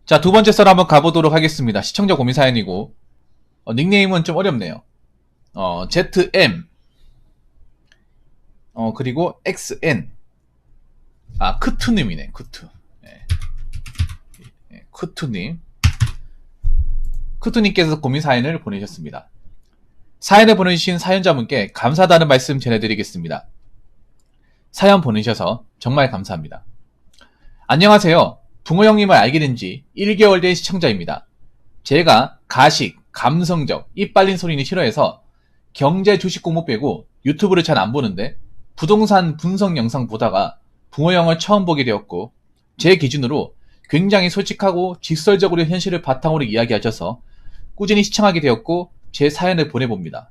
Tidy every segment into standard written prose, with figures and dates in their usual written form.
자, 두 번째 썰 한번 가보도록 하겠습니다. 시청자 고민 사연이고, 닉네임은 좀 어렵네요. ZM, 그리고 XN. 크투님이네, 크투. 네. 크투님. 크투님께서 고민 사연을 보내셨습니다. 사연을 보내주신 사연자분께 감사하다는 말씀 전해드리겠습니다. 사연 보내셔서 정말 감사합니다. 안녕하세요. 붕어 형님을 알게 된 지 1개월 된 시청자입니다. 제가 가식, 감성적, 입 빨린 소리는 싫어해서 경제 주식 공부 빼고 유튜브를 잘 안 보는데 부동산 분석 영상 보다가 붕어 형을 처음 보게 되었고, 제 기준으로 굉장히 솔직하고 직설적으로 현실을 바탕으로 이야기하셔서 꾸준히 시청하게 되었고 제 사연을 보내봅니다.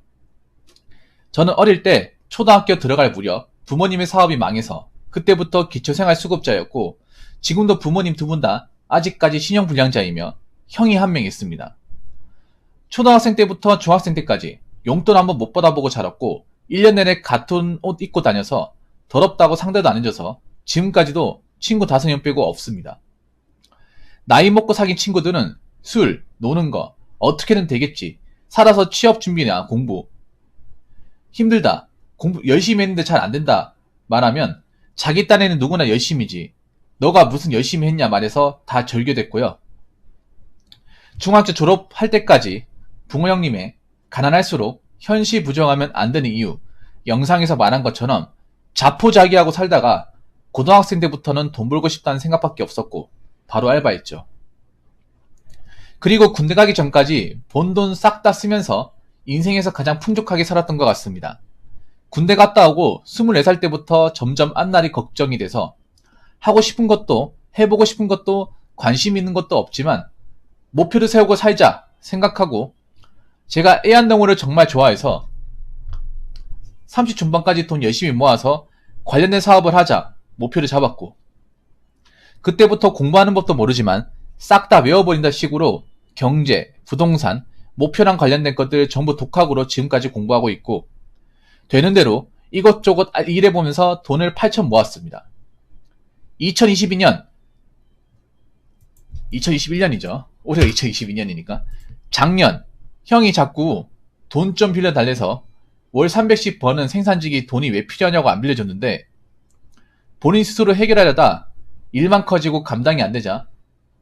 저는 어릴 때 초등학교 들어갈 무렵 부모님의 사업이 망해서 그때부터 기초생활수급자였고, 지금도 부모님 두 분 다 아직까지 신용불량자이며 형이 한 명 있습니다. 초등학생 때부터 중학생 때까지 용돈 한번 못 받아보고 자랐고 1년 내내 같은 옷 입고 다녀서 더럽다고 상대도 안 해줘서 지금까지도 친구 5명 빼고 없습니다. 나이 먹고 사귄 친구들은 술, 노는 거, 어떻게든 되겠지, 살아서 취업 준비나 공부, 힘들다, 공부 열심히 했는데 잘 안 된다 말하면 자기 딴에는 누구나 열심히지, 너가 무슨 열심히 했냐 말해서 다 절교됐고요. 중학교 졸업할 때까지 붕어 형님의 가난할수록 현실 부정하면 안 되는 이유, 영상에서 말한 것처럼 자포자기하고 살다가 고등학생 때부터는 돈 벌고 싶다는 생각밖에 없었고 바로 알바했죠. 그리고 군대 가기 전까지 번 돈 싹 다 쓰면서 인생에서 가장 풍족하게 살았던 것 같습니다. 군대 갔다 오고 24살 때부터 점점 앞날이 걱정이 돼서 하고 싶은 것도 해보고 싶은 것도 관심 있는 것도 없지만 목표를 세우고 살자 생각하고, 제가 애완동물을 정말 좋아해서 30 중반까지 돈 열심히 모아서 관련된 사업을 하자 목표를 잡았고, 그때부터 공부하는 법도 모르지만 싹 다 외워버린다 식으로 경제, 부동산, 목표랑 관련된 것들 전부 독학으로 지금까지 공부하고 있고, 되는 대로 이것저것 일해보면서 돈을 8천 모았습니다. 2021년이죠. 올해가 2022년이니까. 작년 형이 자꾸 돈 좀 빌려달래서 월 300씩 버는 생산직이 돈이 왜 필요하냐고 안 빌려줬는데, 본인 스스로 해결하려다 일만 커지고 감당이 안 되자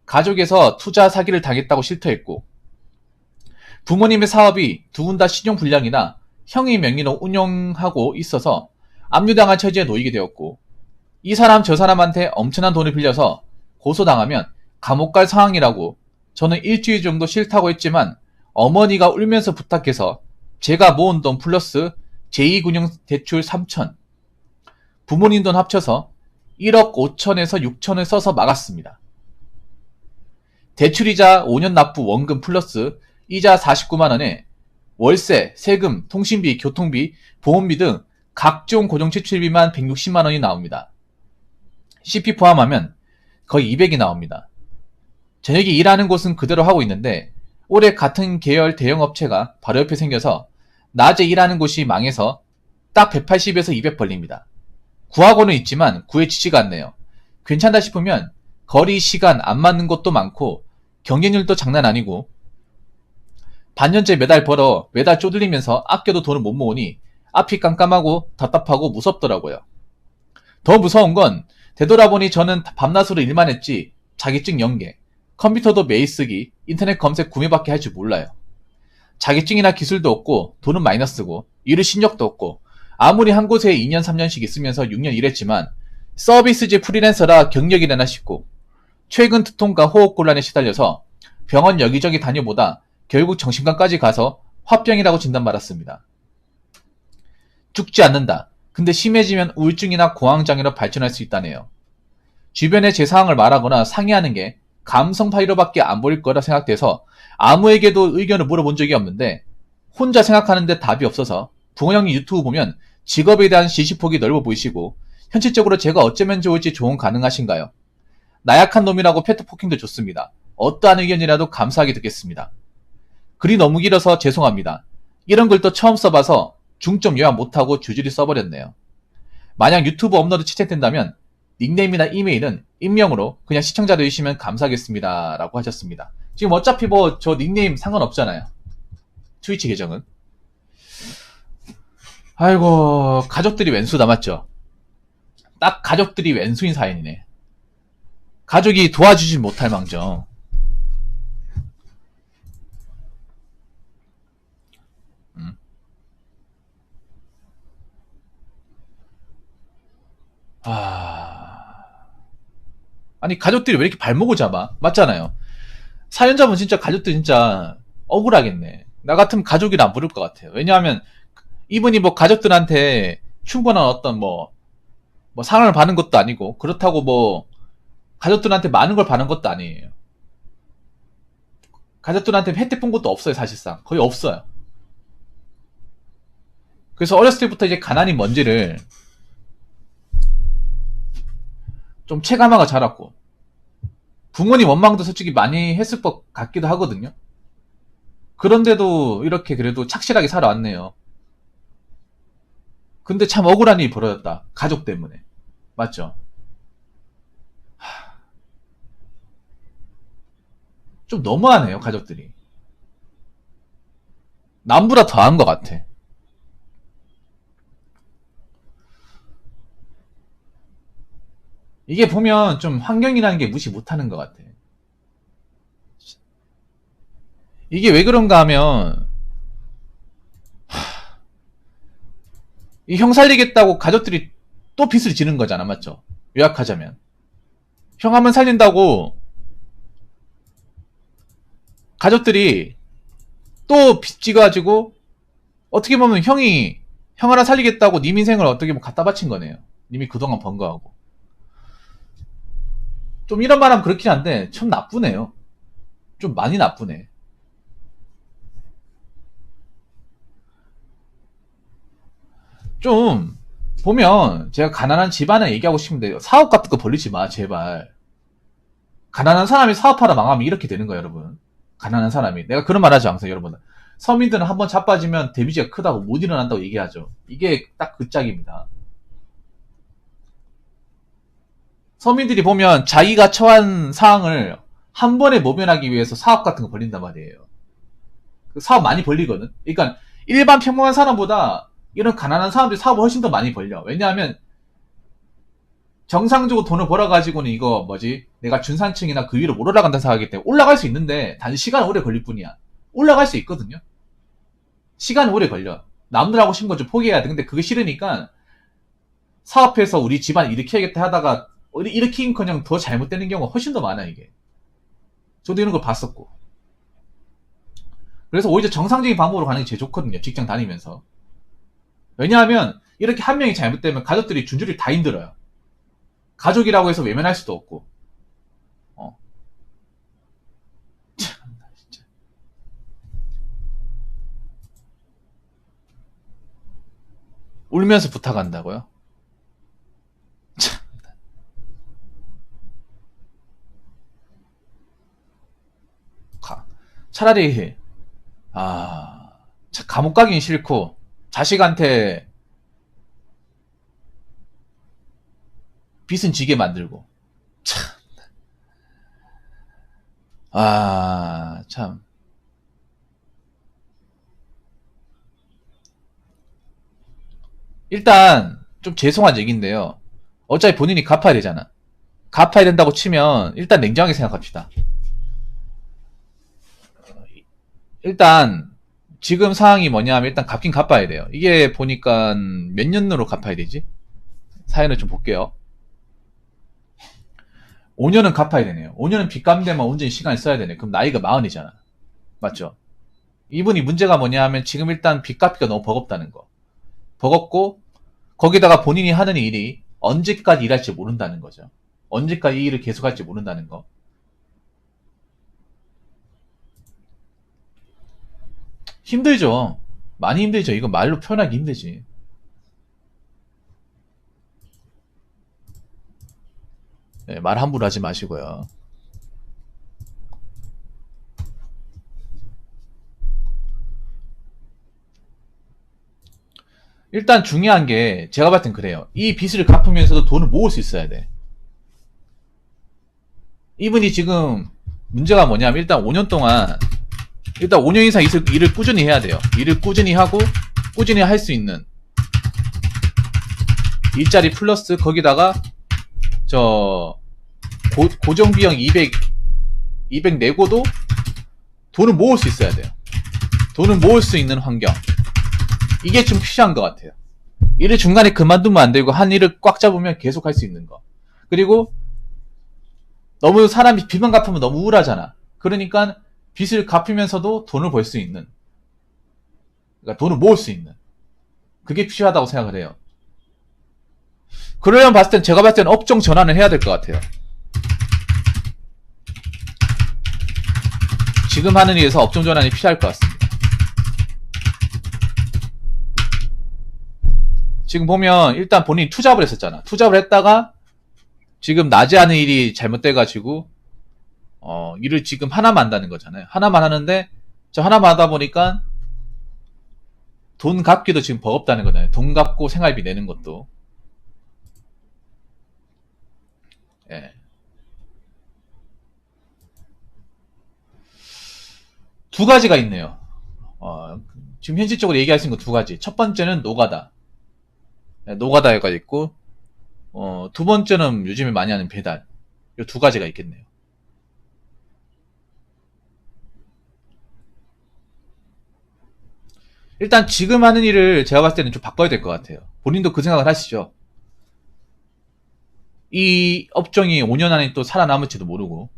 가족에서 투자 사기를 당했다고 실토했고, 부모님의 사업이 두 분 다 신용불량이나 형의 명의로 운영하고 있어서 압류당한 처지에 놓이게 되었고, 이 사람 저 사람한테 엄청난 돈을 빌려서 고소당하면 감옥 갈 상황이라고 저는 일주일 정도 싫다고 했지만 어머니가 울면서 부탁해서 제가 모은 돈 플러스 제2금융 대출 3천, 부모님 돈 합쳐서 1억 5천에서 6천을 써서 막았습니다. 대출이자 5년 납부 원금 플러스 이자 49만원에 월세, 세금, 통신비, 교통비, 보험비 등 각종 고정지출비만 160만원이 나옵니다. CP 포함하면 거의 200이 나옵니다. 저녁에 일하는 곳은 그대로 하고 있는데 올해 같은 계열 대형업체가 바로 옆에 생겨서 낮에 일하는 곳이 망해서 딱 180에서 200 벌립니다. 구하고는 있지만 구해지지가 않네요. 괜찮다 싶으면 거리, 시간 안 맞는 것도 많고 경쟁률도 장난 아니고, 반년째 매달 벌어 매달 쪼들리면서 아껴도 돈을 못 모으니 앞이 깜깜하고 답답하고 무섭더라고요. 더 무서운 건 되돌아보니 저는 밤낮으로 일만 했지 자격증 연계, 컴퓨터도 매일 쓰기, 인터넷 검색 구매밖에 할 줄 몰라요. 자격증이나 기술도 없고 돈은 마이너스고 일을 신력도 없고, 아무리 한 곳에 2년 3년씩 있으면서 6년 일했지만 서비스직 프리랜서라 경력이라나 싶고, 최근 두통과 호흡곤란에 시달려서 병원 여기저기 다녀보다 결국 정신과까지 가서 화병이라고 진단받았습니다. 죽지 않는다. 근데 심해지면 우울증이나 공황장애로 발전할 수 있다네요. 주변에 제 상황을 말하거나 상의하는 게 감성 파이로밖에 안 보일 거라 생각돼서 아무에게도 의견을 물어본 적이 없는데, 혼자 생각하는데 답이 없어서 붕어 형님 유튜브 보면 직업에 대한 지식폭이 넓어 보이시고 현실적으로 제가 어쩌면 좋을지 조언 가능하신가요? 나약한 놈이라고 페트포킹도 좋습니다. 어떠한 의견이라도 감사하게 듣겠습니다. 글이 너무 길어서 죄송합니다. 이런 글도 처음 써봐서 중점 요약 못하고 줄줄이 써버렸네요. 만약 유튜브 업로드 채택된다면 닉네임이나 이메일은 익명으로 그냥 시청자들 주시면 감사하겠습니다. 라고 하셨습니다. 지금 어차피 뭐 저 닉네임 상관없잖아요. 트위치 계정은. 아이고, 가족들이 왼수다, 맞죠? 딱 가족들이 왼수인 사연이네. 가족이 도와주진 못할 망정. 아니, 가족들이 왜 이렇게 발목을 잡아? 맞잖아요. 사연자분 진짜 가족들 진짜 억울하겠네. 나 같으면 가족이라 안 부를 것 같아요. 왜냐하면 이분이 뭐 가족들한테 충분한 어떤 뭐 사랑을 받는 것도 아니고, 그렇다고 뭐 가족들한테 많은 걸 받는 것도 아니에요. 가족들한테 혜택 본 것도 없어요, 사실상. 거의 없어요. 그래서 어렸을 때부터 이제 가난이 뭔지를 좀 체감하고 자랐고, 부모님 원망도 솔직히 많이 했을 것 같기도 하거든요. 그런데도 이렇게 그래도 착실하게 살아왔네요. 근데 참 억울한 일이 벌어졌다. 가족 때문에. 맞죠? 좀 너무하네요, 가족들이. 남보다 더한 것 같아. 이게 보면 좀 환경이라는 게 무시 못하는 것 같아. 이게 왜 그런가 하면 이 형 살리겠다고 가족들이 또 빚을 지는 거잖아, 맞죠? 요약하자면 형 한번 살린다고 가족들이 또 빚 지가지고 어떻게 보면 형 하나 살리겠다고 님 인생을 어떻게 보면 갖다 바친 거네요. 님이 그동안 번 거하고. 좀 이런 말하면 그렇긴 한데 참 나쁘네요. 좀 많이 나쁘네. 좀 보면 제가 가난한 집안을 얘기하고 싶은데 사업 같은 거 벌리지 마, 제발. 가난한 사람이 사업하다 망하면 이렇게 되는 거예요, 여러분. 가난한 사람이. 내가 그런 말 하지 않아요, 여러분. 서민들은 한번 자빠지면 데미지가 크다고 못 일어난다고 얘기하죠. 이게 딱 그 짝입니다. 서민들이 보면 자기가 처한 상황을 한 번에 모면하기 위해서 사업 같은 거 벌린단 말이에요. 사업 많이 벌리거든. 그러니까 일반 평범한 사람보다 이런 가난한 사람들이 사업을 훨씬 더 많이 벌려. 왜냐하면 정상적으로 돈을 벌어가지고는 이거 뭐지? 내가 중산층이나 그 위로 못 올라간다 생각하기 때문에 올라갈 수 있는데 단지 시간은 오래 걸릴 뿐이야. 올라갈 수 있거든요. 시간은 오래 걸려. 남들하고 싶은 거 좀 포기해야 돼. 근데 그게 싫으니까 사업해서 우리 집안 일으켜야겠다 하다가 일으키긴커녕 더 잘못되는 경우가 훨씬 더 많아, 이게. 저도 이런 걸 봤었고. 그래서 오히려 정상적인 방법으로 가는 게 제일 좋거든요, 직장 다니면서. 왜냐하면 이렇게 한 명이 잘못되면 가족들이 줄줄이 다 힘들어요. 가족이라고 해서 외면할 수도 없고. 참나 진짜. 울면서 부탁한다고요? 참. 차라리 감옥 가긴 싫고 자식한테 빚은 지게 만들고. 참. 참. 일단 좀 죄송한 얘기인데요. 어차피 본인이 갚아야 되잖아. 갚아야 된다고 치면 일단 냉정하게 생각합시다. 일단 지금 상황이 뭐냐면 일단 갚긴 갚아야 돼요. 이게 보니까 몇 년으로 갚아야 되지? 사연을 좀 볼게요. 5년은 갚아야 되네요. 5년은 빚 갚는데만 온전히 시간을 써야 되네. 그럼 나이가 40이잖아. 맞죠? 이분이 문제가 뭐냐면 지금 일단 빚 갚기가 너무 버겁다는 거. 버겁고 거기다가 본인이 하는 일이 언제까지 일할지 모른다는 거죠. 언제까지 이 일을 계속할지 모른다는 거. 힘들죠. 많이 힘들죠. 이거 말로 표현하기 힘들지. 네, 말 함부로 하지 마시고요. 일단 중요한 게 제가 봤을 땐 그래요. 이 빚을 갚으면서도 돈을 모을 수 있어야 돼. 이분이 지금 문제가 뭐냐면 일단 5년 동안 일단 5년 이상 일을 꾸준히 해야 돼요. 일을 꾸준히 하고 꾸준히 할 수 있는 일자리 플러스 거기다가 저 고정비용 200 내고도 돈을 모을 수 있어야 돼요. 돈을 모을 수 있는 환경. 이게 좀 필요한 것 같아요. 일을 중간에 그만두면 안 되고 한 일을 꽉 잡으면 계속 할 수 있는 거. 그리고 너무 사람이 빚만 갚으면 너무 우울하잖아. 그러니까 빚을 갚으면서도 돈을 벌 수 있는, 그러니까 돈을 모을 수 있는, 그게 필요하다고 생각을 해요. 그러려면 제가 봤을 때는 업종 전환을 해야 될 것 같아요. 지금 하는 일에서 업종 전환이 필요할 것 같습니다. 지금 보면 일단 본인이 투잡을 했었잖아. 투잡을 했다가 지금 낮에 하는 일이 잘못돼가지고 일을 지금 하나만 한다는 거잖아요. 하나만 하는데 저 하나만 하다 보니까 돈 갚기도 지금 버겁다는 거잖아요. 돈 갚고 생활비 내는 것도. 예. 두 가지가 있네요. 지금 현실적으로 얘기할 수 있는 거 두 가지. 첫 번째는 노가다. 노가다가 있고, 두 번째는 요즘에 많이 하는 배달. 이 두 가지가 있겠네요. 일단 지금 하는 일을 제가 봤을 때는 좀 바꿔야 될 것 같아요. 본인도 그 생각을 하시죠? 이 업종이 5년 안에 또 살아남을지도 모르고,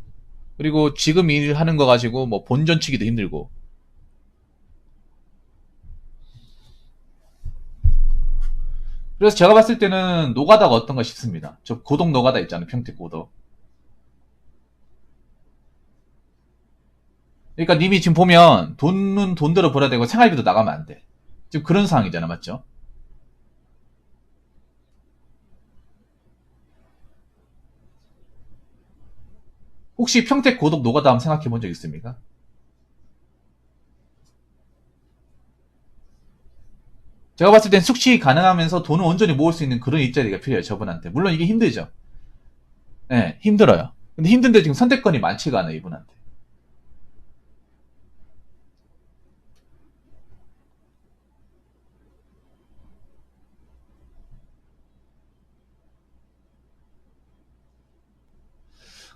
그리고 지금 일을 하는 거 가지고 뭐 본전 치기도 힘들고. 그래서 제가 봤을 때는 노가다가 어떤가 싶습니다. 저 고독 노가다 있잖아요. 평택 고독. 그러니까 님이 지금 보면 돈은 돈대로 벌어야 되고 생활비도 나가면 안 돼. 지금 그런 상황이잖아. 맞죠? 혹시 평택 고독 노가다 한번 생각해 본 적 있습니까? 제가 봤을 땐 숙식이 가능하면서 돈을 온전히 모을 수 있는 그런 일자리가 필요해요. 저분한테. 물론 이게 힘들죠. 네, 힘들어요. 근데 힘든데 지금 선택권이 많지가 않아요. 이분한테.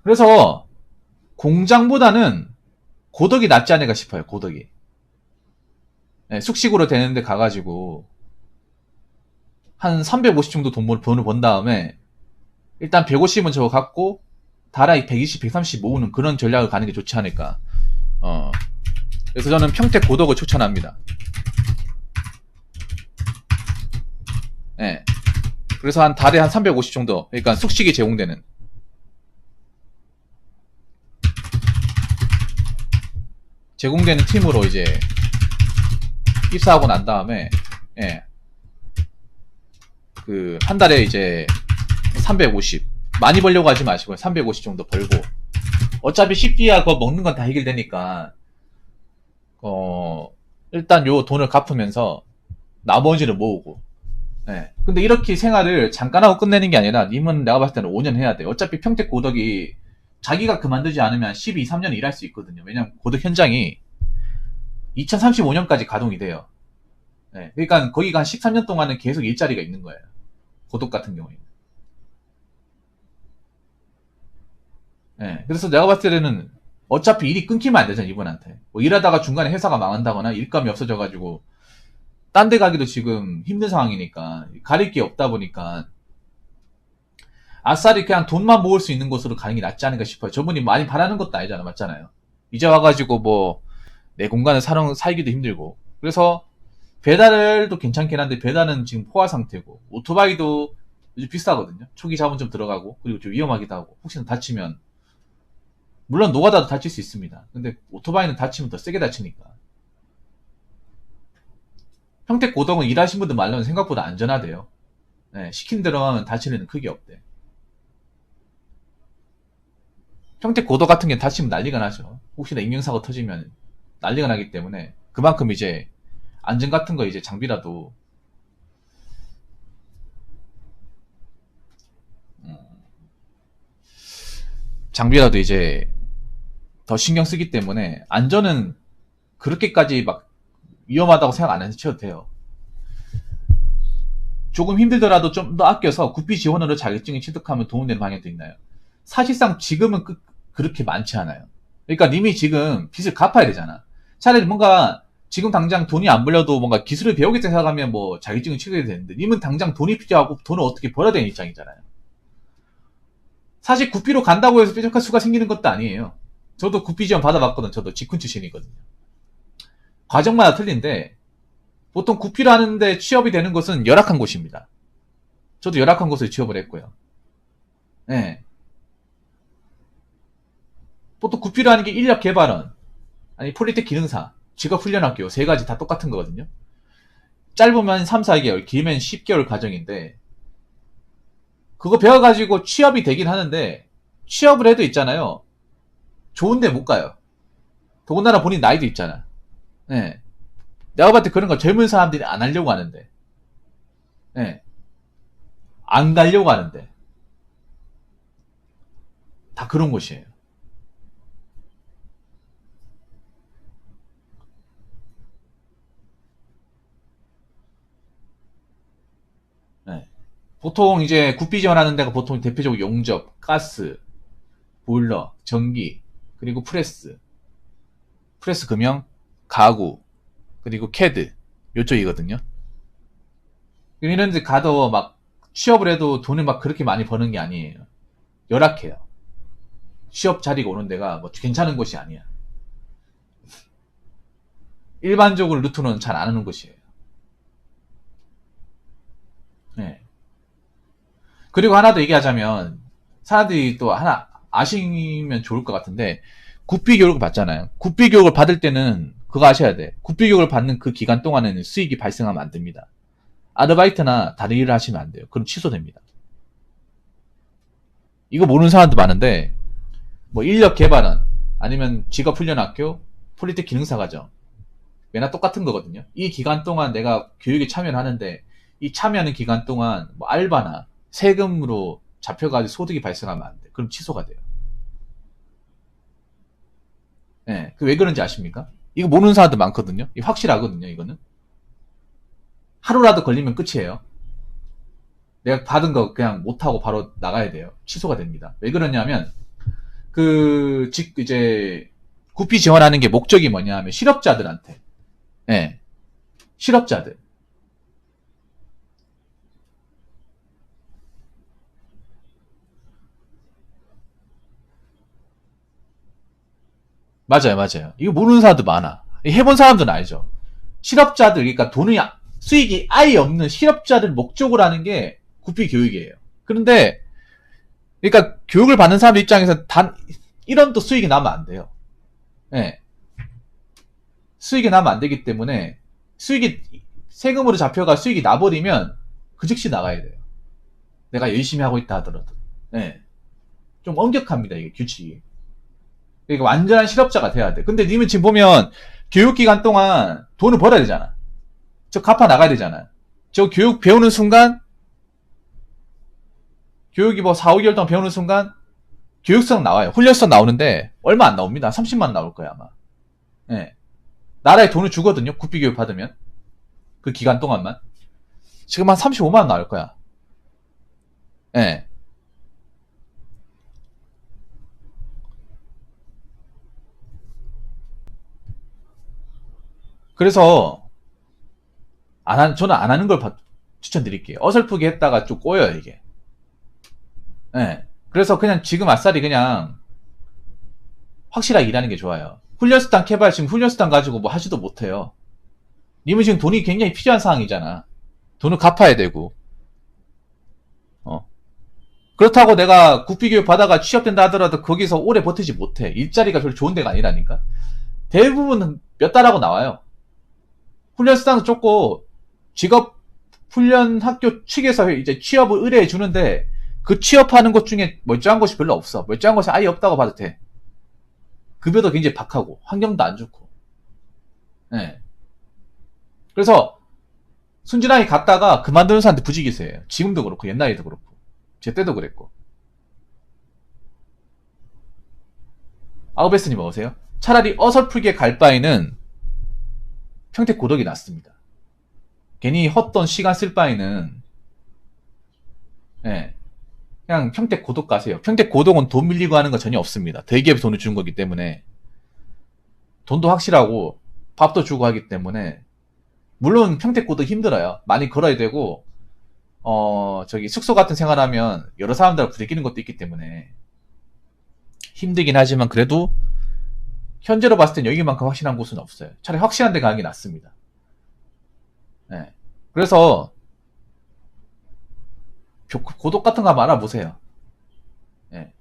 그래서 공장보다는 고덕이 낫지 않을까 싶어요. 고덕이. 네, 숙식으로 되는데 가가지고 한 350 정도 돈을 번 다음에 일단 150은 저거 갖고 달에 120, 130 모으는 그런 전략을 가는 게 좋지 않을까. 그래서 저는 평택 고덕을 추천합니다. 네. 그래서 한 달에 한 350 정도. 그러니까 숙식이 제공되는. 제공되는 팀으로 이제 입사하고 난 다음에, 예. 한 달에 이제 350. 많이 벌려고 하지 마시고 350 정도 벌고. 어차피 식비야 그거 먹는 건 다 해결되니까, 일단 요 돈을 갚으면서 나머지를 모으고. 예. 근데 이렇게 생활을 잠깐 하고 끝내는 게 아니라, 님은 내가 봤을 때는 5년 해야 돼. 어차피 평택 고덕이 자기가 그만두지 않으면 12, 3년 일할 수 있거든요. 왜냐면 고덕 현장이 2035년까지 가동이 돼요. 예. 그러니까 거기가 한 13년 동안은 계속 일자리가 있는 거예요. 고독 같은 경우에는. 예. 그래서 내가 봤을 때는 어차피 일이 끊기면 안 되잖아, 이분한테. 뭐 일하다가 중간에 회사가 망한다거나 일감이 없어져가지고 딴 데 가기도 지금 힘든 상황이니까 가릴 게 없다 보니까 아싸리 그냥 돈만 모을 수 있는 곳으로 가는 게 낫지 않을까 싶어요. 저분이 많이 바라는 것도 아니잖아, 맞잖아요. 이제 와가지고 뭐 내 공간을 살기도 힘들고. 그래서 배달도 괜찮긴 한데 배달은 지금 포화 상태고, 오토바이도 요즘 비싸거든요. 초기 자본 좀 들어가고, 그리고 좀 위험하기도 하고, 혹시나 다치면, 물론 노가다도 다칠 수 있습니다. 근데 오토바이는 다치면 더 세게 다치니까. 평택 고덕은 일하신 분들 말로는 생각보다 안전하대요. 네, 시킨 대로 하면 다칠 일은 크게 없대. 평택 고덕 같은 게 다치면 난리가 나죠. 혹시나 인명사고 터지면 난리가 나기 때문에 그만큼 이제 안전 같은 거 이제 장비라도 장비라도 이제 더 신경 쓰기 때문에 안전은 그렇게까지 막 위험하다고 생각 안 해도 돼요. 조금 힘들더라도 좀 더 아껴서 국비 지원으로 자격증을 취득하면 도움되는 방향도 있나요? 사실상 지금은 그렇게 많지 않아요. 그러니까 님이 지금 빚을 갚아야 되잖아. 차라리 뭔가 지금 당장 돈이 안 벌려도 뭔가 기술을 배우겠다 생각하면 뭐 자격증을 취득해야 되는데 님은 당장 돈이 필요하고 돈을 어떻게 벌어야 되는 입장이잖아요. 사실 국비로 간다고 해서 뾰족한 수가 생기는 것도 아니에요. 저도 국비 지원 받아봤거든. 저도 직군 출신이거든요. 과정마다 틀린데 보통 국비로 하는데 취업이 되는 곳은 열악한 곳입니다. 저도 열악한 곳에 취업을 했고요. 네. 보통 국비로 하는 게 인력개발원, 아니 폴리텍 기능사, 직업훈련학교 세 가지 다 똑같은 거거든요. 짧으면 3, 4개월, 길면 10개월 과정인데 그거 배워가지고 취업이 되긴 하는데 취업을 해도 있잖아요. 좋은데 못 가요. 더군다나 본인 나이도 있잖아. 네. 내가 봤을 때 그런 거 젊은 사람들이 안 하려고 하는데, 네. 안 가려고 하는데, 다 그런 곳이에요. 네. 보통 이제 국비 지원하는 데가 보통 대표적으로 용접, 가스, 보일러, 전기, 그리고 프레스 금형, 가구, 그리고 캐드, 요쪽이거든요. 이런 데 가도 막 취업을 해도 돈을 막 그렇게 많이 버는 게 아니에요. 열악해요. 취업 자리가 오는 데가 뭐 괜찮은 곳이 아니야. 일반적으로 루트는 잘 안 하는 곳이에요. 네. 그리고 하나 더 얘기하자면 사람들이 또 하나 아시면 좋을 것 같은데 국비 교육을 받잖아요. 국비 교육을 받을 때는 그거 아셔야 돼. 국비 교육을 받는 그 기간 동안에는 수익이 발생하면 안 됩니다. 아르바이트나 다른 일을 하시면 안 돼요. 그럼 취소됩니다. 이거 모르는 사람도 많은데 뭐 인력 개발원 아니면 직업훈련학교, 폴리텍 기능사과정 매나 똑같은 거거든요. 이 기간 동안 내가 교육에 참여를 하는데 이 참여하는 기간 동안 뭐 알바나 세금으로 잡혀가지고 소득이 발생하면 안 돼. 그럼 취소가 돼요. 예, 그 왜 그런지 아십니까? 이거 모르는 사람도 많거든요. 이거 확실하거든요, 이거는. 하루라도 걸리면 끝이에요. 내가 받은 거 그냥 못하고 바로 나가야 돼요. 취소가 됩니다. 왜 그러냐면, 이제, 국비 지원하는 게 목적이 뭐냐 하면 실업자들한테. 예. 실업자들. 맞아요, 맞아요. 이거 모르는 사람도 많아. 해본 사람들은 알죠. 실업자들, 그러니까 수익이 아예 없는 실업자들 목적으로 하는 게 국비 교육이에요. 그런데, 그러니까 교육을 받는 사람 입장에서 단 1원도 수익이 나면 안 돼요. 예. 수익이 나면 안 되기 때문에 수익이 세금으로 잡혀가 수익이 나버리면 그 즉시 나가야 돼요. 내가 열심히 하고 있다 하더라도. 예. 좀 엄격합니다, 이게 규칙이. 그러니까 완전한 실업자가 돼야 돼. 근데 님은 지금 보면 교육기간 동안 돈을 벌어야 되잖아. 저 갚아 나가야 되잖아. 저 교육 배우는 순간, 교육이 뭐 4, 5개월 동안 배우는 순간, 교육성 나와요. 훈련성 나오는데, 얼마 안 나옵니다. 30만 원 나올 거야, 아마. 예. 나라에 돈을 주거든요. 국비 교육 받으면. 그 기간 동안만. 지금 한 35만 원 나올 거야. 예. 그래서, 저는 안 하는 걸 추천드릴게요. 어설프게 했다가 좀 꼬여요, 이게. 예. 그래서 그냥 지금 아싸리 그냥 확실하게 일하는 게 좋아요. 훈련수당 개발 지금 훈련수당 가지고 뭐 하지도 못해요. 님은 지금 돈이 굉장히 필요한 상황이잖아. 돈을 갚아야 되고. 어. 그렇다고 내가 국비교육 받아가 취업된다 하더라도 거기서 오래 버티지 못해. 일자리가 별로 좋은 데가 아니라니까. 대부분 몇 달하고 나와요. 훈련수당도 쫓고 직업 훈련 학교 측에서 이제 취업을 의뢰해 주는데 그 취업하는 것 중에 멀쩡한 곳이 별로 없어. 멀쩡한 곳이 아예 없다고 봐도 돼. 급여도 굉장히 박하고 환경도 안 좋고. 네. 그래서 순진하게 갔다가 그만두는 사람들 부지기수예요. 지금도 그렇고 옛날에도 그렇고 제 때도 그랬고. 아우베스님 어서오세요. 차라리 어설프게 갈 바에는 평택 고독이 낫습니다. 괜히 헛돈 시간 쓸 바에는 예, 그냥 평택 고독 가세요. 평택 고독은 돈 밀리고 하는 거 전혀 없습니다. 대기업에 돈을 주는 거기 때문에 돈도 확실하고 밥도 주고 하기 때문에 물론 평택 고독 힘들어요. 많이 걸어야 되고 저기 숙소 같은 생활하면 여러 사람들하고 부대끼는 것도 있기 때문에 힘들긴 하지만 그래도 현재로 봤을 땐 여기만큼 확실한 곳은 없어요. 차라리 확실한 데 가는 게 낫습니다. 네. 그래서 고독 같은 거 한번 알아보세요. 네.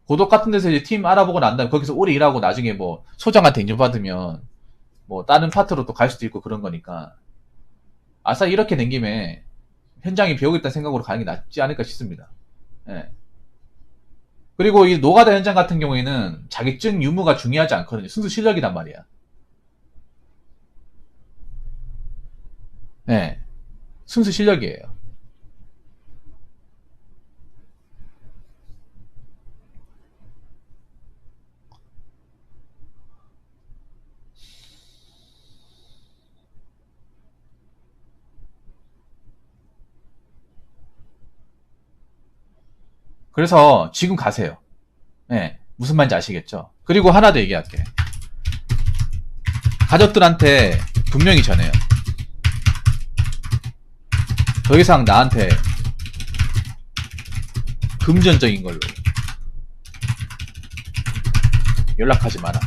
고독 같은 데서 이제 팀 알아보고 난 다음에 거기서 오래 일하고 나중에 뭐 소장한테 인정받으면 뭐 다른 파트로 또 갈 수도 있고 그런 거니까 아싸 이렇게 된 김에 현장에 배우겠다는 생각으로 가는 게 낫지 않을까 싶습니다. 네. 그리고 이 노가다 현장 같은 경우에는 자격증 유무가 중요하지 않거든요. 순수 실력이란 말이야. 네. 순수 실력이에요. 그래서 지금 가세요. 네. 무슨 말인지 아시겠죠? 그리고 하나 더 얘기할게. 가족들한테 분명히 전해요. 더 이상 나한테 금전적인 걸로 연락하지 마라.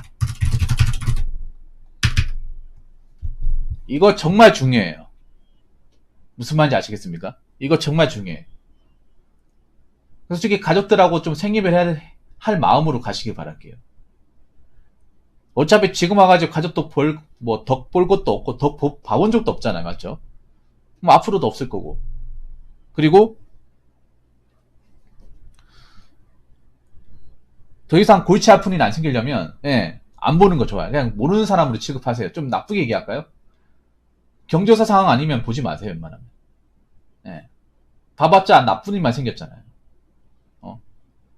이거 정말 중요해요. 무슨 말인지 아시겠습니까? 이거 정말 중요해. 솔직히 가족들하고 좀 생입을 해야 할 마음으로 가시길 바랄게요. 어차피 지금 와가지고 가족도 덕 볼 것도 없고, 덕 봐본 적도 없잖아요. 맞죠? 뭐 앞으로도 없을 거고. 그리고, 더 이상 골치 아픈 일 안 생기려면, 예, 안 보는 거 좋아요. 그냥 모르는 사람으로 취급하세요. 좀 나쁘게 얘기할까요? 경조사 상황 아니면 보지 마세요, 웬만하면. 예. 봐봤자 나쁜 일만 생겼잖아요.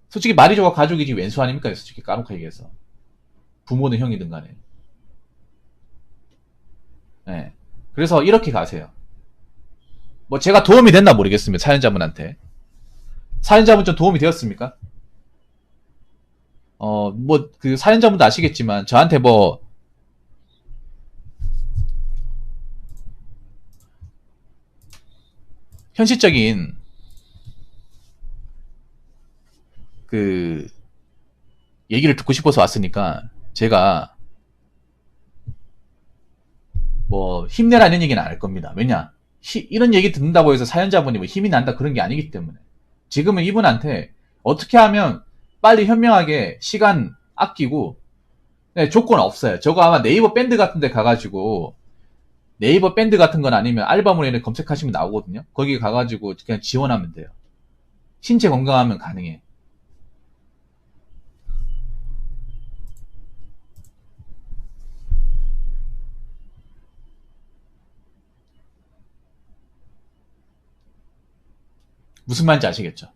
솔직히 말이 좋아 가족이지 왼수 아닙니까? 솔직히 까놓고 얘기해서. 부모는 형이든 간에. 예. 그래서 이렇게 가세요. 뭐 제가 도움이 됐나 모르겠습니다. 사연자분한테. 사연자분 좀 도움이 되었습니까? 뭐 그 사연자분도 아시겠지만 저한테 뭐 현실적인 그 얘기를 듣고 싶어서 왔으니까 제가 뭐 힘내라는 얘기는 안 할 겁니다. 왜냐? 이런 얘기 듣는다고 해서 사연자분이 뭐 힘이 난다 그런 게 아니기 때문에 지금은 이분한테 어떻게 하면 빨리 현명하게 시간 아끼고 네, 조건 없어요. 저거 아마 네이버 밴드 같은 데 가가지고 네이버 밴드 같은 건 아니면 알바몬에 검색하시면 나오거든요. 거기 가가지고 그냥 지원하면 돼요. 신체 건강하면 가능해. 무슨 말인지 아시겠죠?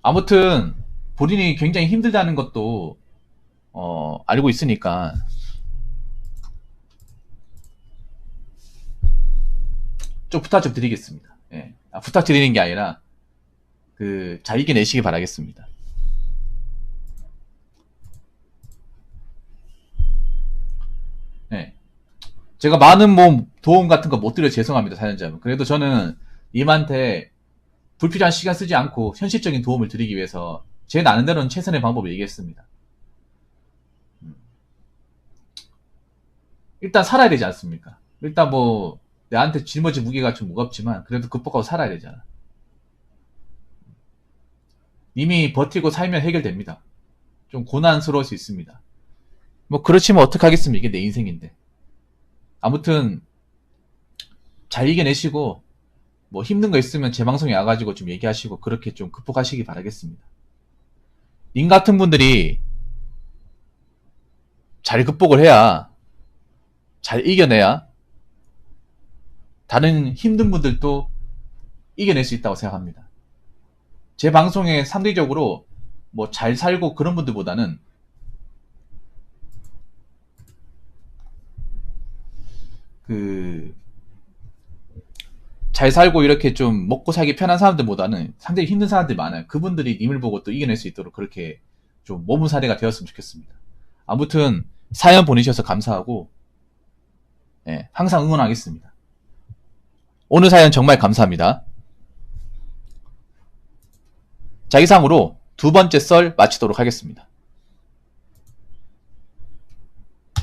아무튼 본인이 굉장히 힘들다는 것도 알고 있으니까 좀 부탁 좀 드리겠습니다. 예. 부탁 드리는 게 아니라 잘 이겨내시기 바라겠습니다. 예. 제가 많은 뭐 도움 같은 거 못 드려 죄송합니다, 사연자분. 그래도 저는 님한테 불필요한 시간 쓰지 않고 현실적인 도움을 드리기 위해서 제 나름대로는 최선의 방법을 얘기했습니다. 일단 살아야 되지 않습니까? 일단 뭐 내한테 짊어진 무게가 좀 무겁지만 그래도 극복하고 살아야 되잖아. 이미 버티고 살면 해결됩니다. 좀 고난스러울 수 있습니다. 뭐 그렇지만 어떡하겠습니까? 이게 내 인생인데. 아무튼 잘 이겨내시고 뭐 힘든 거 있으면 제 방송에 와가지고 좀 얘기하시고 그렇게 좀 극복하시기 바라겠습니다. 님 같은 분들이 잘 극복을 해야 잘 이겨내야 다른 힘든 분들도 이겨낼 수 있다고 생각합니다. 제 방송에 상대적으로 뭐 잘 살고 그런 분들보다는 그 잘 살고 이렇게 좀 먹고 살기 편한 사람들보다는 상당히 힘든 사람들이 많아요. 그분들이 님을 보고 또 이겨낼 수 있도록 그렇게 좀 모범 사례가 되었으면 좋겠습니다. 아무튼 사연 보내주셔서 감사하고 예, 항상 응원하겠습니다. 오늘 사연 정말 감사합니다. 자, 이상으로 두 번째 썰 마치도록 하겠습니다.